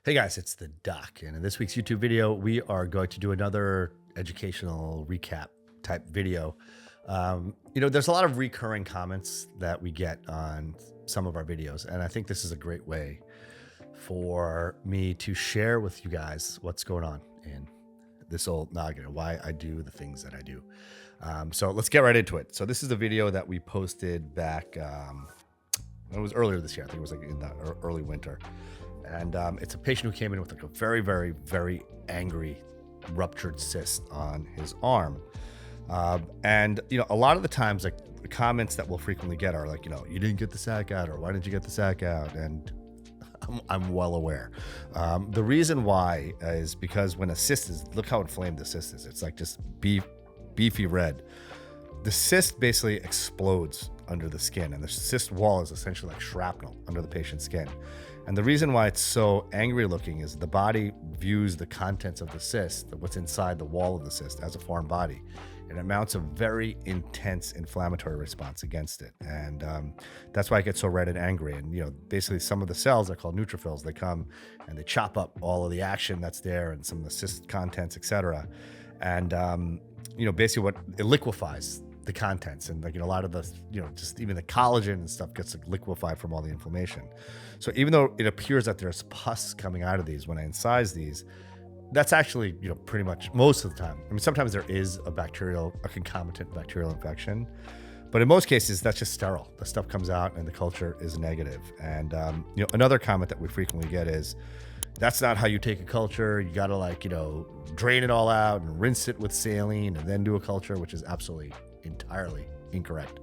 Hey guys, it's the Doc, and in this week's YouTube video, we are going to do another educational recap type video. There's a lot of recurring comments that we get on some of our videos, and I think this is a great way for me to share with you guys what's going on in this old noggin and why I do the things that I do. So let's get right into it. So this is the video that we posted back, it was earlier this year. I think it was like in the early winter. And it's a patient who came in with like a very, very, very angry ruptured cyst on his arm. A lot of the times, like the comments that we'll frequently get are like, you didn't get the sac out, or why didn't you get the sac out? And I'm well aware. The reason why is because when a cyst is, look how inflamed the cyst is. It's like just beefy red. The cyst basically explodes under the skin, and the cyst wall is essentially like shrapnel under the patient's skin. And the reason why it's so angry looking is the body views the contents of the cyst, what's inside the wall of the cyst, as a foreign body. And it mounts a very intense inflammatory response against it. And that's why it gets so red and angry. And, basically some of the cells are called neutrophils. They come and they chop up all of the action that's there and some of the cyst contents, etc. And, basically what it liquefies the contents, and a lot of the just even the collagen and stuff gets liquefied from all the inflammation. So even though it appears that there's pus coming out of these when I incise these, that's actually pretty much most of the time. I mean, sometimes there is a concomitant bacterial infection, but in most cases that's just sterile. The stuff comes out and the culture is negative. And another comment that we frequently get is, that's not how you take a culture. You got to drain it all out and rinse it with saline and then do a culture, which is absolutely entirely incorrect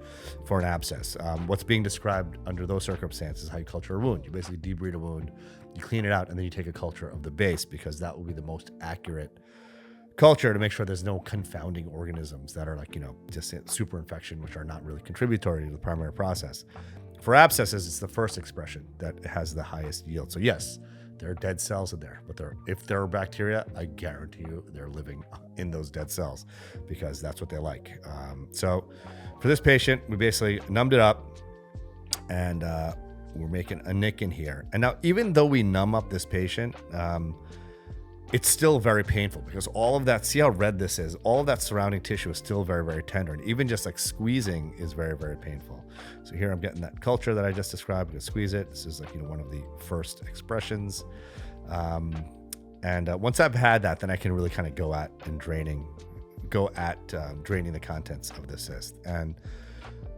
for an abscess. What's being described under those circumstances is how you culture a wound. You basically debride a wound, you clean it out, and then you take a culture of the base, because that will be the most accurate culture to make sure there's no confounding organisms that are just super infection, which are not really contributory to the primary process. For abscesses, it's the first expression that has the highest yield. So yes, there are dead cells in there, but if there are bacteria, I guarantee you they're living in those dead cells, because that's what they like. So for this patient, we basically numbed it up, and we're making a nick in here. And now, even though we numb up this patient, it's still very painful, because all of that, see how red this is, all of that surrounding tissue is still very, very tender. And even just like squeezing is very, very painful. So here I'm getting that culture that I just described. I'm gonna squeeze it. This is one of the first expressions. Once I've had that, then I can really kind of go at draining the contents of the cyst. And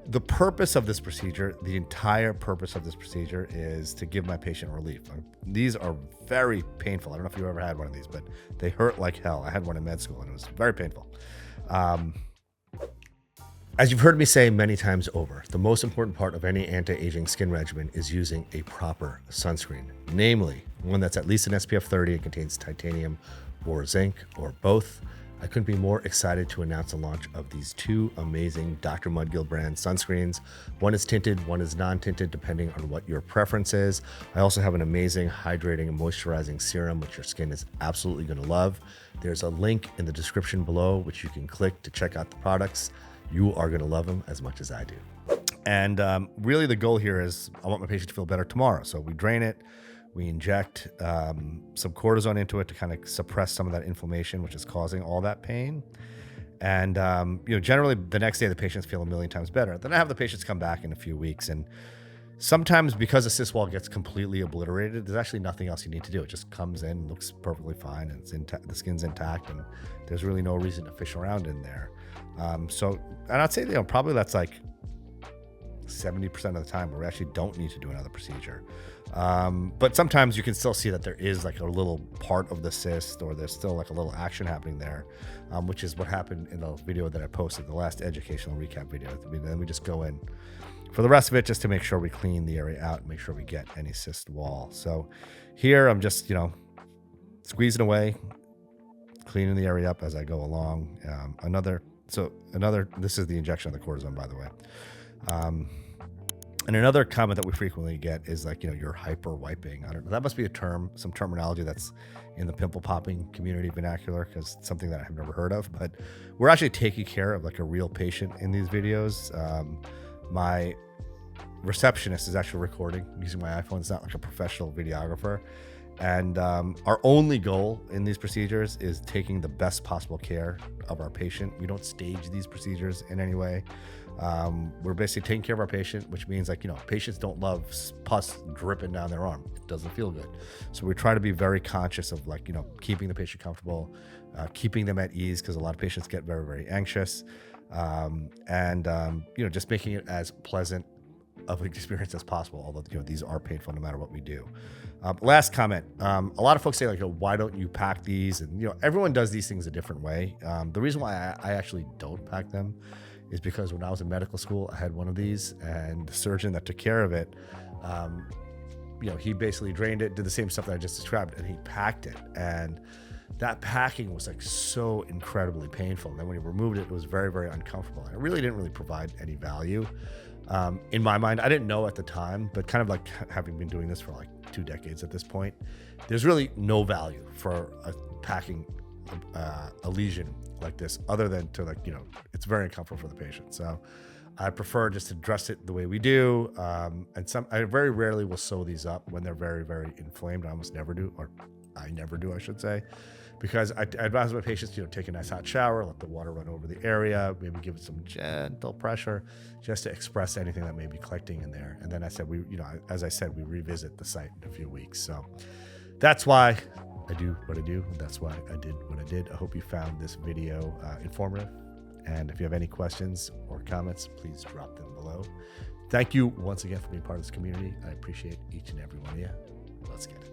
the purpose of this procedure, the entire purpose of this procedure, is to give my patient relief. These are very painful. I don't know if you ever had one of these, but they hurt like hell. I had one in med school, and it was very painful. As you've heard me say many times over, the most important part of any anti-aging skin regimen is using a proper sunscreen, namely one that's at least an SPF 30 and contains titanium or zinc or both. I couldn't be more excited to announce the launch of these two amazing Dr. Mudgil brand sunscreens. One is tinted, one is non-tinted, depending on what your preference is. I also have an amazing hydrating and moisturizing serum, which your skin is absolutely going to love. There's a link in the description below, which you can click to check out the products. You are going to love them as much as I do. And really the goal here is I want my patient to feel better tomorrow. So we drain it. We inject some cortisone into it to kind of suppress some of that inflammation, which is causing all that pain. And, generally the next day the patients feel a million times better. Then I have the patients come back in a few weeks. And sometimes, because the cyst wall gets completely obliterated, there's actually nothing else you need to do. It just comes in, looks perfectly fine, and it's the skin's intact, and there's really no reason to fish around in there. And I'd say, probably that's like 70% of the time where we actually don't need to do another procedure. But sometimes you can still see that there is like a little part of the cyst, or there's still like a little action happening there, which is what happened in the video that I posted, the last educational recap video. Then we just go in for the rest of it, just to make sure we clean the area out and make sure we get any cyst wall. So here I'm just, squeezing away, cleaning the area up as I go along. This is the injection of the cortisone, by the way. And another comment that we frequently get is you're hyper wiping. I don't know. That must be some terminology that's in the pimple popping community vernacular, because it's something that I've never heard of. But we're actually taking care of like a real patient in these videos. My receptionist is actually recording using my iPhone. It's not like a professional videographer. And our only goal in these procedures is taking the best possible care of our patient. We don't stage these procedures in any way. We're basically taking care of our patient, which means, like, patients don't love pus dripping down their arm. It doesn't feel good. So we try to be very conscious of, like, keeping the patient comfortable, keeping them at ease, because a lot of patients get very, very anxious, and just making it as pleasant of an experience as possible, although these are painful no matter what we do. Last comment. A lot of folks say, like, why don't you pack these? And everyone does these things a different way. The reason why I actually don't pack them is because when I was in medical school, I had one of these, and the surgeon that took care of it, he basically drained it, did the same stuff that I just described, and he packed it. And that packing was, like, so incredibly painful. And then when he removed it, it was very, very uncomfortable. And it really didn't provide any value. In my mind, I didn't know at the time, but kind of like having been doing this for like 2 decades at this point, there's really no value for packing a lesion like this, other than to, like, it's very uncomfortable for the patient. So I prefer just to dress it the way we do. And I very rarely will sew these up when they're very, very inflamed. I almost never do, or I never do, I should say, because I advise my patients, take a nice hot shower, let the water run over the area, maybe give it some gentle pressure just to express anything that may be collecting in there. And then I said, as I said, we revisit the site in a few weeks. So that's why I do what I do. That's why I did what I did. I hope you found this video informative. And if you have any questions or comments, please drop them below. Thank you once again for being part of this community. I appreciate each and every one of you. Let's get it.